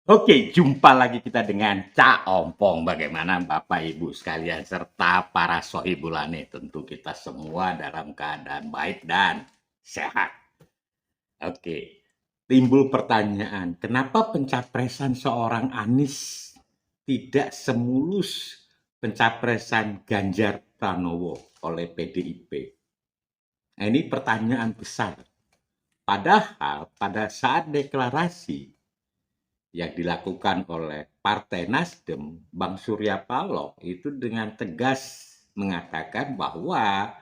Oke, jumpa lagi kita dengan Cak Ompong. Bagaimana Bapak Ibu sekalian serta para sohibulane, tentu kita semua dalam keadaan baik dan sehat. Oke, timbul pertanyaan, kenapa pencapresan seorang Anies tidak semulus pencapresan Ganjar Pranowo oleh PDIP? Nah, ini pertanyaan besar. Padahal pada saat deklarasi yang dilakukan oleh Partai Nasdem, Bang Surya Paloh itu dengan tegas mengatakan bahwa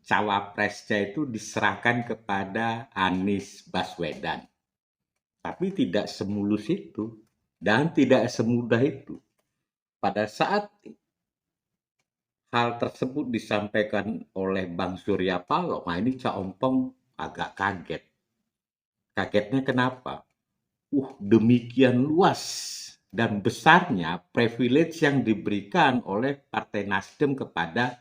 cawapresnya itu diserahkan kepada Anies Baswedan. Tapi tidak semulus itu dan tidak semudah itu. Pada saat hal tersebut disampaikan oleh Bang Surya Paloh, nah ini Cak Ompong agak kaget. Kagetnya kenapa? Demikian luas dan besarnya privilege yang diberikan oleh Partai Nasdem kepada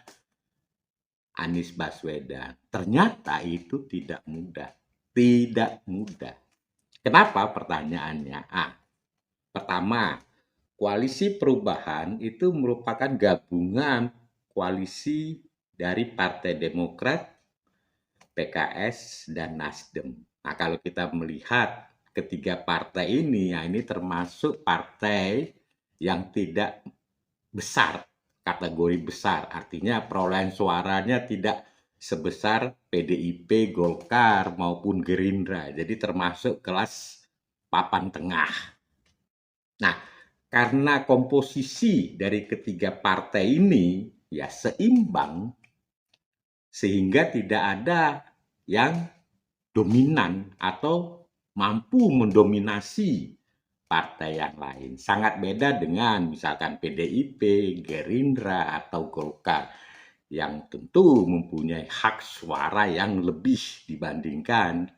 Anies Baswedan. Ternyata itu tidak mudah. Tidak mudah. Kenapa pertanyaannya? Pertama, koalisi perubahan itu merupakan gabungan koalisi dari Partai Demokrat, PKS, dan Nasdem. Nah, kalau kita melihat ketiga partai ini, ya ini termasuk partai yang tidak besar, kategori besar. Artinya perolehan suaranya tidak sebesar PDIP, Golkar, maupun Gerindra. Jadi termasuk kelas papan tengah. Nah, karena komposisi dari ketiga partai ini ya seimbang, sehingga tidak ada yang dominan atau mampu mendominasi partai yang lain. Sangat beda dengan misalkan PDIP, Gerindra, atau Golkar yang tentu mempunyai hak suara yang lebih dibandingkan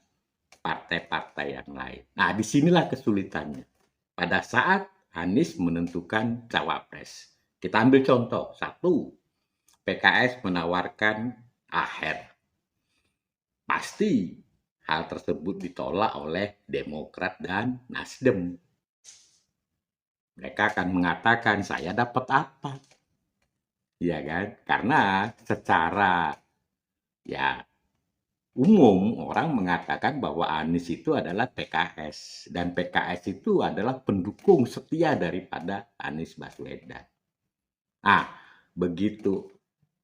partai-partai yang lain. Nah, disinilah kesulitannya. Pada saat Anies menentukan cawapres. Kita ambil contoh. Satu, PKS menawarkan Aher. Pasti hal tersebut ditolak oleh Demokrat dan Nasdem. Mereka akan mengatakan, saya dapat apa? Ya kan? Karena secara ya umum orang mengatakan bahwa Anies itu adalah PKS. Dan PKS itu adalah pendukung setia daripada Anies Baswedan. Begitu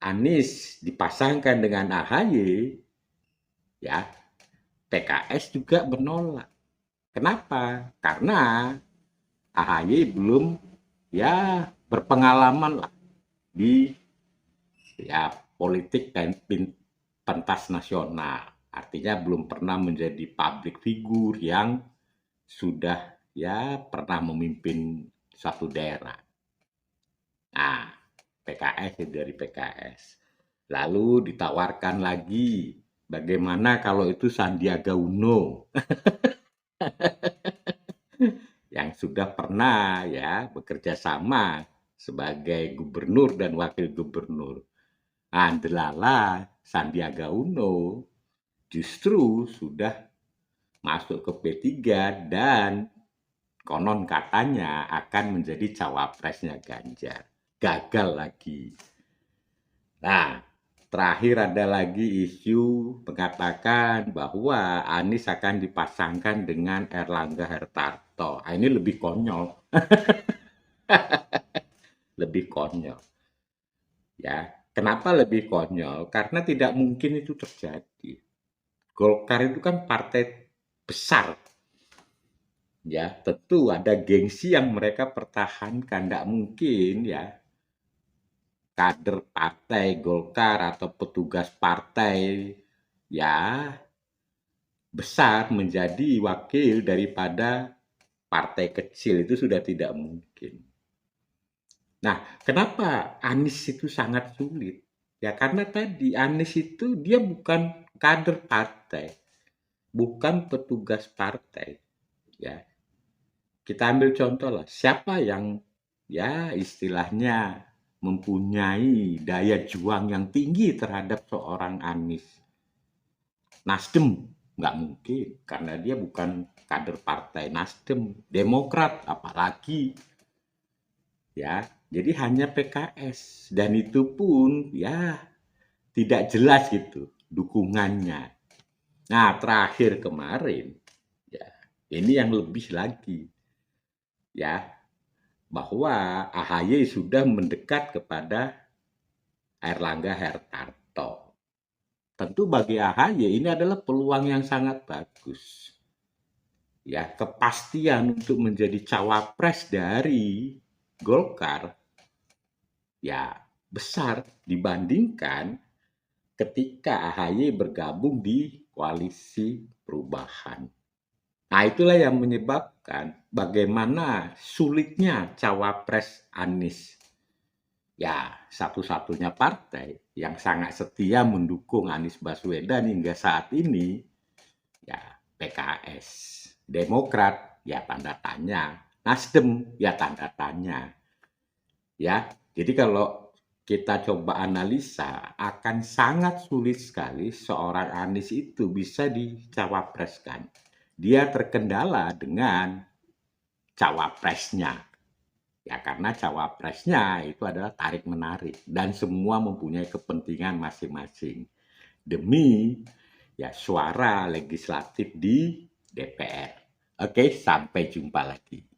Anies dipasangkan dengan AHY, ya PKS juga menolak. Kenapa? Karena AHY belum ya berpengalaman lah di ya politik dan pentas nasional. Artinya belum pernah menjadi public figure yang sudah ya pernah memimpin suatu daerah. Nah, PKS dari PKS. Lalu ditawarkan lagi, bagaimana kalau itu Sandiaga Uno yang sudah pernah ya bekerja sama sebagai gubernur dan wakil gubernur. Delala Sandiaga Uno justru sudah masuk ke P3 dan konon katanya akan menjadi cawapresnya Ganjar. Gagal lagi. Nah, terakhir ada lagi isu mengatakan bahwa Anies akan dipasangkan dengan Erlangga Hartarto. Ini lebih konyol. Lebih konyol. Ya, kenapa lebih konyol? Karena tidak mungkin itu terjadi. Golkar itu kan partai besar. Ya, tentu ada gengsi yang mereka pertahankan. Tidak mungkin ya kader partai Golkar atau petugas partai ya besar menjadi wakil daripada partai kecil, itu sudah tidak mungkin. Nah, kenapa Anies itu sangat sulit? Ya karena tadi Anies itu dia bukan kader partai, bukan petugas partai. Ya, kita ambil contoh lah, siapa yang ya istilahnya mempunyai daya juang yang tinggi terhadap seorang Anies? Nasdem. Nggak mungkin, karena dia bukan kader Partai Nasdem, Demokrat apalagi, ya. Jadi hanya PKS, dan itu pun ya tidak jelas gitu dukungannya. Nah, terakhir kemarin, ya ini yang lebih lagi, ya, bahwa AHY sudah mendekat kepada Airlangga Hartarto. Tentu bagi AHY ini adalah peluang yang sangat bagus. Ya, kepastian untuk menjadi cawapres dari Golkar ya besar dibandingkan ketika AHY bergabung di koalisi perubahan. Nah, itulah yang menyebabkan bagaimana sulitnya cawapres Anies. Ya, satu-satunya partai yang sangat setia mendukung Anies Baswedan hingga saat ini, ya PKS. Demokrat, ya tanda tanya. Nasdem, ya tanda tanya. Ya, jadi kalau kita coba analisa, akan sangat sulit sekali seorang Anies itu bisa dicawapreskan. Dia terkendala dengan cawapresnya. Ya karena cawapresnya itu adalah tarik-menarik dan semua mempunyai kepentingan masing-masing demi ya suara legislatif di DPR. Oke, sampai jumpa lagi.